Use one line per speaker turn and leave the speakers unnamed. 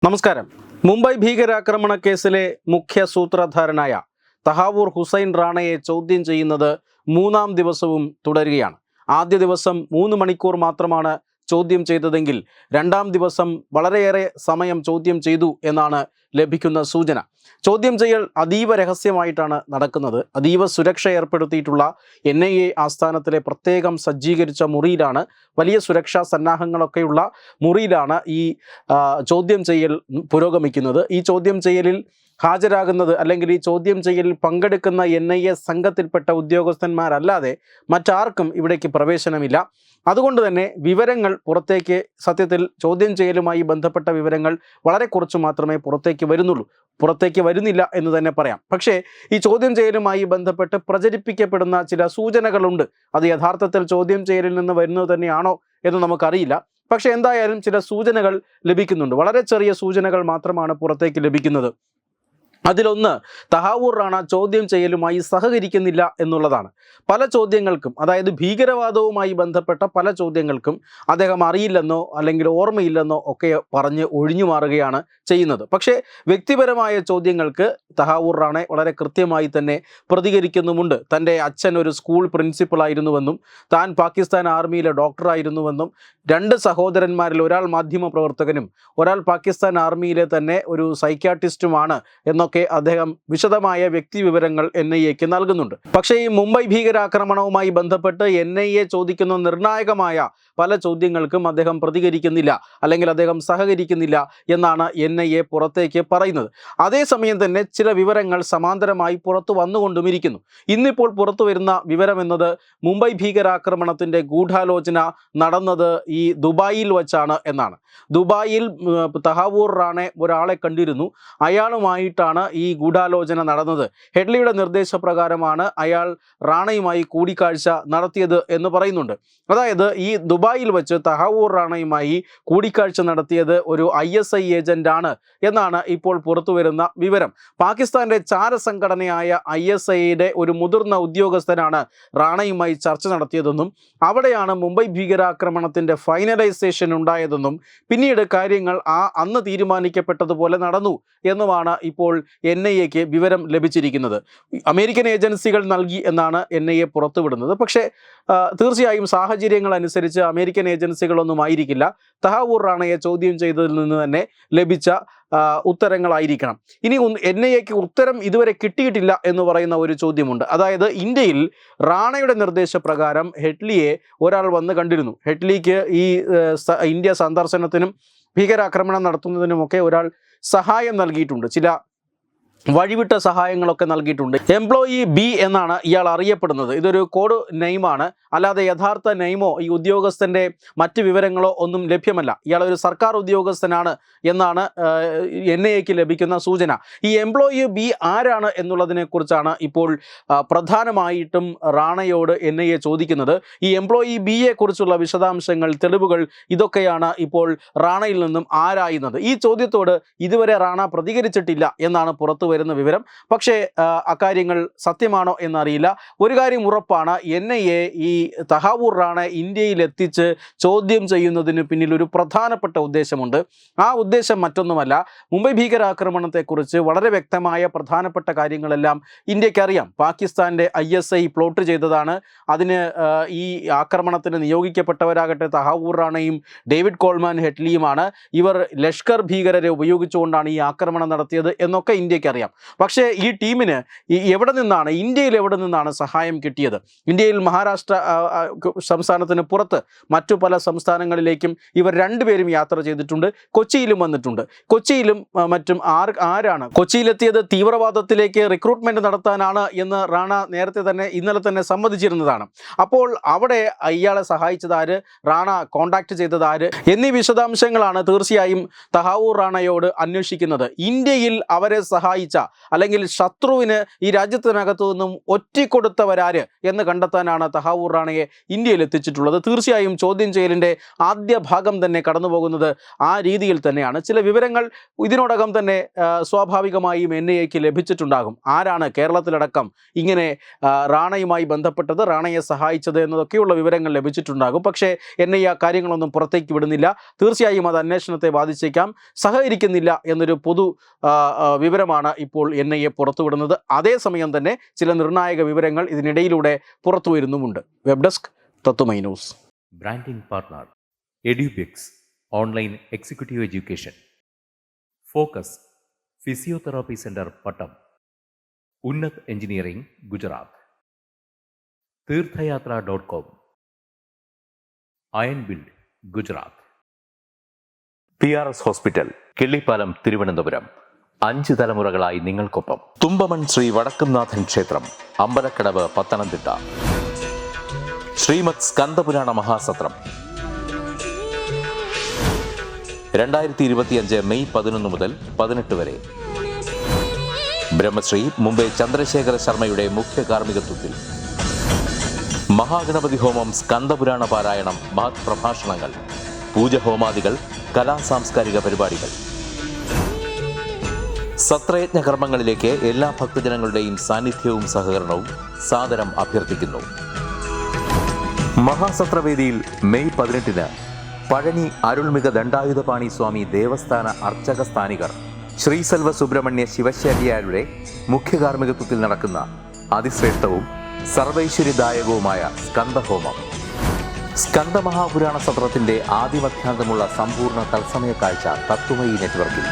നമസ്കാരം. മുംബൈ ഭീകരാക്രമണ കേസിലെ മുഖ്യ സൂത്രധാരനായ തഹാവൂർ ഹുസൈൻ റാണയെ ചോദ്യം ചെയ്യുന്നത് മൂന്നാം ദിവസവും തുടരുകയാണ്. ആദ്യ ദിവസം 3 മണിക്കൂർ മാത്രമാണ് ചോദ്യം ചെയ്തതെങ്കിൽ രണ്ടാം ദിവസം വളരെയേറെ സമയം ചോദ്യം ചെയ്തു എന്നാണ് ലഭിക്കുന്ന സൂചന. ചോദ്യം ചെയ്യൽ അതീവ രഹസ്യമായിട്ടാണ് നടക്കുന്നത്. അതീവ സുരക്ഷ ഏർപ്പെടുത്തിയിട്ടുള്ള NIA ആസ്ഥാനത്തിലെ പ്രത്യേകം സജ്ജീകരിച്ച മുറിയിലാണ്, വലിയ സുരക്ഷാ സന്നാഹങ്ങളൊക്കെയുള്ള മുറിയിലാണ് ഈ ചോദ്യം ചെയ്യൽ പുരോഗമിക്കുന്നത്. ഈ ചോദ്യം ചെയ്യലിൽ ഹാജരാകുന്നത് അല്ലെങ്കിൽ ഈ ചോദ്യം ചെയ്യലിൽ പങ്കെടുക്കുന്ന NIA സംഘത്തിൽപ്പെട്ട ഉദ്യോഗസ്ഥന്മാരല്ലാതെ മറ്റാർക്കും ഇവിടേക്ക് പ്രവേശനമില്ല. അതുകൊണ്ട് തന്നെ വിവരങ്ങൾ പുറത്തേക്ക്, സത്യത്തിൽ ചോദ്യം ചെയ്യലുമായി ബന്ധപ്പെട്ട വിവരങ്ങൾ വളരെ കുറച്ച് മാത്രമേ പുറത്തേക്ക് വരുന്നില്ല എന്ന് തന്നെ പറയാം. പക്ഷേ ഈ ചോദ്യം ചെയ്യലുമായി ബന്ധപ്പെട്ട് പ്രചരിപ്പിക്കപ്പെടുന്ന ചില സൂചനകളുണ്ട്. അത് യഥാർത്ഥത്തിൽ ചോദ്യം ചെയ്യലിൽ നിന്ന് വരുന്നത് തന്നെയാണോ എന്ന് നമുക്കറിയില്ല. പക്ഷേ എന്തായാലും ചില സൂചനകൾ ലഭിക്കുന്നുണ്ട്. വളരെ ചെറിയ സൂചനകൾ മാത്രമാണ് പുറത്തേക്ക് ലഭിക്കുന്നത്. അതിലൊന്ന്, തഹാവൂർ റാണ ചോദ്യം ചെയ്യലുമായി സഹകരിക്കുന്നില്ല എന്നുള്ളതാണ്. പല ചോദ്യങ്ങൾക്കും, അതായത് ഭീകരവാദവുമായി ബന്ധപ്പെട്ട പല ചോദ്യങ്ങൾക്കും അദ്ദേഹം അറിയില്ലെന്നോ അല്ലെങ്കിൽ ഓർമ്മയില്ലെന്നോ ഒക്കെ പറഞ്ഞ് ഒഴിഞ്ഞു മാറുകയാണ് ചെയ്യുന്നത്. പക്ഷേ വ്യക്തിപരമായ ചോദ്യങ്ങൾക്ക് തഹാവൂർ റാണ വളരെ കൃത്യമായി തന്നെ പ്രതികരിക്കുന്നുമുണ്ട്. തൻ്റെ അച്ഛൻ ഒരു സ്കൂൾ പ്രിൻസിപ്പളായിരുന്നുവെന്നും താൻ പാകിസ്ഥാൻ ആർമിയിലെ ഡോക്ടറായിരുന്നുവെന്നും 2 സഹോദരന്മാരിൽ ഒരാൾ മാധ്യമ പ്രവർത്തകനും ഒരാൾ പാകിസ്ഥാൻ ആർമിയിലെ തന്നെ ഒരു സൈക്യാട്രിസ്റ്റുമാണ് എന്നൊക്കെ അദ്ദേഹം വിശദമായ വ്യക്തിവിവരങ്ങൾ NIAക്ക് നൽകുന്നുണ്ട്. പക്ഷേ ഈ മുംബൈ ഭീകരാക്രമണവുമായി ബന്ധപ്പെട്ട് NIA ചോദിക്കുന്ന നിർണായകമായ പല ചോദ്യങ്ങൾക്കും അദ്ദേഹം പ്രതികരിക്കുന്നില്ല, അല്ലെങ്കിൽ അദ്ദേഹം സഹകരിക്കുന്നില്ല എന്നാണ് NIA പുറത്തേക്ക് പറയുന്നത്. അതേസമയം തന്നെ ചില വിവരങ്ങൾ സമാന്തരമായി പുറത്തു വന്നുകൊണ്ടുമിരിക്കുന്നു. ഇന്നിപ്പോൾ പുറത്തു വരുന്ന വിവരം എന്നത് മുംബൈ ഭീകരാക്രമണത്തിൻ്റെ ഗൂഢാലോചന നടന്നത് ഈ ദുബായിൽ വച്ചാണ് എന്നാണ്. ദുബായിൽ തഹാവൂർ റാണ ഒരാളെ കണ്ടിരുന്നു. അയാളുമായിട്ടാണ് ഈ ഗൂഢാലോചന നടന്നത്. ഹെഡ്ലിയുടെ നിർദ്ദേശപ്രകാരമാണ് അയാൾ റാണയുമായി കൂടിക്കാഴ്ച നടത്തിയത് എന്ന് പറയുന്നുണ്ട്. അതായത് ഈ ദുബായിൽ വെച്ച് തഹാവൂർ റാണയുമായി കൂടിക്കാഴ്ച നടത്തിയത് ഒരു ISI ഏജന്റ് ആണ് എന്നാണ് ഇപ്പോൾ പുറത്തു വരുന്ന വിവരം. പാകിസ്ഥാന്റെ ചാരസംഘടനയായ ISIയുടെ ഒരു മുതിർന്ന ഉദ്യോഗസ്ഥനാണ് റാണയുമായി ചർച്ച നടത്തിയതെന്നും അവിടെയാണ് മുംബൈ ഭീകരാക്രമണത്തിൻ്റെ ഫൈനലൈസേഷൻ ഉണ്ടായതെന്നും പിന്നീട് കാര്യങ്ങൾ അന്ന് തീരുമാനിക്കപ്പെട്ടതുപോലെ നടന്നു എന്നുമാണ് ഇപ്പോൾ NIAക്ക് വിവരം ലഭിച്ചിരിക്കുന്നത്. അമേരിക്കൻ ഏജൻസികൾ നൽകി എന്നാണ് NIA പുറത്തുവിടുന്നത്. പക്ഷേ തീർച്ചയായും സാഹചര്യങ്ങൾ അനുസരിച്ച് അമേരിക്കൻ ഏജൻസികളൊന്നും ആയിരിക്കില്ല തഹാവൂർ റാണയെ ചോദ്യം ചെയ്തതിൽ നിന്ന് തന്നെ ലഭിച്ച ഉത്തരങ്ങളായിരിക്കണം. ഇനി NIAക്ക് ഉത്തരം ഇതുവരെ കിട്ടിയിട്ടില്ല എന്ന് പറയുന്ന ഒരു ചോദ്യമുണ്ട്. അതായത് ഇന്ത്യയിൽ റാണയുടെ നിർദ്ദേശപ്രകാരം ഹെഡ്ലിയെ ഒരാൾ വന്ന് കണ്ടിരുന്നു. ഹെഡ്ലിക്ക് ഈ ഇന്ത്യ സന്ദർശനത്തിനും ഭീകരാക്രമണം നടത്തുന്നതിനുമൊക്കെ ഒരാൾ സഹായം നൽകിയിട്ടുണ്ട്, ചില വഴിവിട്ട സഹായങ്ങളൊക്കെ നൽകിയിട്ടുണ്ട്. എംപ്ലോയി B എന്നാണ് ഇയാൾ അറിയപ്പെടുന്നത്. ഇതൊരു കോഡ് നെയിമാണ്, അല്ലാതെ യഥാർത്ഥ നെയിമോ ഈ ഉദ്യോഗസ്ഥൻ്റെ മറ്റ് വിവരങ്ങളോ ഒന്നും ലഭ്യമല്ല. ഇയാൾ ഒരു സർക്കാർ ഉദ്യോഗസ്ഥനാണ് എന്നാണ് NIAക്ക് ലഭിക്കുന്ന സൂചന. ഈ എംപ്ലോയി B ആരാണ് എന്നുള്ളതിനെക്കുറിച്ചാണ് ഇപ്പോൾ പ്രധാനമായിട്ടും റാണയോട് NIA ചോദിക്കുന്നത്. ഈ എംപ്ലോയി Bയെ കുറിച്ചുള്ള വിശദാംശങ്ങൾ, തെളിവുകൾ, ഇതൊക്കെയാണ് ഇപ്പോൾ റാണയിൽ നിന്നും ആരായുന്നത്. ഈ ചോദ്യത്തോട് ഇതുവരെ റാണ പ്രതികരിച്ചിട്ടില്ല എന്നാണ് പുറത്തു വരുന്ന വിവരം. പക്ഷേ അക്കാര്യങ്ങൾ സത്യമാണോ എന്നറിയില്ല. ഒരു കാര്യം ഉറപ്പാണ്, NIA ഈ തഹാവൂർ റാണ ഇന്ത്യയിൽ എത്തിച്ച് ചോദ്യം ചെയ്യുന്നതിന് പിന്നിൽ ഒരു പ്രധാനപ്പെട്ട ഉദ്ദേശമുണ്ട്. ആ ഉദ്ദേശം മറ്റൊന്നുമല്ല, മുംബൈ ഭീകരാക്രമണത്തെക്കുറിച്ച് വളരെ വ്യക്തമായ പ്രധാനപ്പെട്ട കാര്യങ്ങളെല്ലാം ഇന്ത്യക്കറിയാം. പാകിസ്ഥാൻ്റെ ISI പ്ലോട്ട് ചെയ്തതാണ്. അതിന് ഈ ആക്രമണത്തിന് നിയോഗിക്കപ്പെട്ടവരാകട്ടെ തഹാവൂർ റാണയും ഡേവിഡ് കോൾമാൻ ഹെഡ്ലിയുമാണ്. ഇവർ ലഷ്കർ ഭീകരരെ ഉപയോഗിച്ചുകൊണ്ടാണ് ഈ ആക്രമണം നടത്തിയത് എന്നൊക്കെ ഇന്ത്യക്കറിയാം. പക്ഷേ ഈ ടീമിന് ഇന്ത്യയിൽ എവിടെ നിന്നാണ് സഹായം കിട്ടിയത്? ഇന്ത്യയിൽ മഹാരാഷ്ട്ര സംസ്ഥാനത്തിന് പുറത്ത് മറ്റു പല സംസ്ഥാനങ്ങളിലേക്കും ഇവർ 2 പേരും യാത്ര ചെയ്തിട്ടുണ്ട്. കൊച്ചിയിലും വന്നിട്ടുണ്ട്. കൊച്ചിയിലും മറ്റും ആരാണ് കൊച്ചിയിലെത്തിയത്? തീവ്രവാദത്തിലേക്ക് റിക്രൂട്ട്മെന്റ് നടത്താനാണ് എന്ന് റാണ ഇന്നലെ തന്നെ സമ്മതിച്ചിരുന്നതാണ്. അപ്പോൾ അവിടെ ഇയാളെ സഹായിച്ചതാര്, റാണ കോണ്ടാക്ട് ചെയ്തതാര് എന്നീ വിശദാംശങ്ങളാണ് തീർച്ചയായും തഹാവൂർ റാണയോട് അന്വേഷിക്കുന്നത്. ഇന്ത്യയിൽ അവരെ സഹായിച്ച സഹായിച്ച അല്ലെങ്കിൽ ശത്രുവിന് ഈ രാജ്യത്തിനകത്തു നിന്നും ഒറ്റിക്കൊടുത്തവരാര് എന്ന് കണ്ടെത്താനാണ് തഹാവൂർ റാണയെ ഇന്ത്യയിൽ എത്തിച്ചിട്ടുള്ളത്. തീർച്ചയായും ചോദ്യം ചെയ്യലിൻ്റെ ആദ്യ ഭാഗം തന്നെ കടന്നു പോകുന്നത് ആ രീതിയിൽ തന്നെയാണ്. ചില വിവരങ്ങൾ ഇതിനോടകം തന്നെ സ്വാഭാവികമായും NIAക്ക് ലഭിച്ചിട്ടുണ്ടാകും. ആരാണ് കേരളത്തിലടക്കം ഇങ്ങനെ റാണയുമായി ബന്ധപ്പെട്ടത്, റാണയെ സഹായിച്ചത് എന്നതൊക്കെയുള്ള വിവരങ്ങൾ ലഭിച്ചിട്ടുണ്ടാകും. പക്ഷേ NIA ആ കാര്യങ്ങളൊന്നും പുറത്തേക്ക് വിടുന്നില്ല. തീർച്ചയായും അത് അന്വേഷണത്തെ ബാധിച്ചേക്കാം. സഹകരിക്കുന്നില്ല എന്നൊരു പൊതു വിവരമാണ് ഇപ്പോൾ NIA പുറത്തുവിടുന്നത്. അതേസമയം തന്നെ ചില നിർണായക വിവരങ്ങൾ ഇതിനിടയിലൂടെ പുറത്തു വരുന്നുമുണ്ട്. Web desk Tatwamayi news.
Branding partner Edubix online executive education, focus physiotherapy centre Pattom, Unnat engineering Gujarat, തീർത്ഥയാത്ര.com, iron build Gujarat, PRS hospital Killipalam Thiruvananthapuram. 5 തലമുറകളായി നിങ്ങൾക്കൊപ്പം. തുമ്പമൺ ശ്രീ വടക്കുംനാഥൻ ക്ഷേത്രം, അമ്പലക്കടവ്, പത്തനംതിട്ട. ശ്രീമദ് സ്കന്ദപുരാണ മഹാസത്രം 2025 മെയ് 11 മുതൽ 18 വരെ. ബ്രഹ്മശ്രീ മുംബൈ ചന്ദ്രശേഖര ശർമ്മയുടെ മുഖ്യ കാർമ്മികത്വത്തിൽ മഹാഗണപതി ഹോമം, സ്കന്ദപുരാണ പാരായണം, മഹത് പ്രഭാഷണങ്ങൾ, പൂജഹോമാദികൾ, കലാസാംസ്കാരിക പരിപാടികൾ. സത്രയജ്ഞ കർമ്മങ്ങളിലേക്ക് എല്ലാ ഭക്തജനങ്ങളുടെയും സാന്നിധ്യവും സഹകരണവും സാദരം അഭ്യർത്ഥിക്കുന്നു. മഹാസത്രവേദിയിൽ മെയ് 18 പഴനി അരുൾമിക ദണ്ഡായുധപാണി സ്വാമി ദേവസ്ഥാന അർച്ചക സ്ഥാനികർ ശ്രീസെൽവ സുബ്രഹ്മണ്യ ശിവശാരിയാരുടെ മുഖ്യ കാർമ്മികത്വത്തിൽ നടക്കുന്ന അതിശ്രേഷ്ഠവും സർവൈശ്വര്യദായകവുമായ സ്കന്ദഹോമം. സ്കന്ദമഹാപുരാണ സത്രത്തിന്റെ ആദിമധ്യാന്തമുള്ള സമ്പൂർണ്ണ തത്സമയ കാഴ്ച തത്വമയി നെറ്റ്വർക്കിൽ.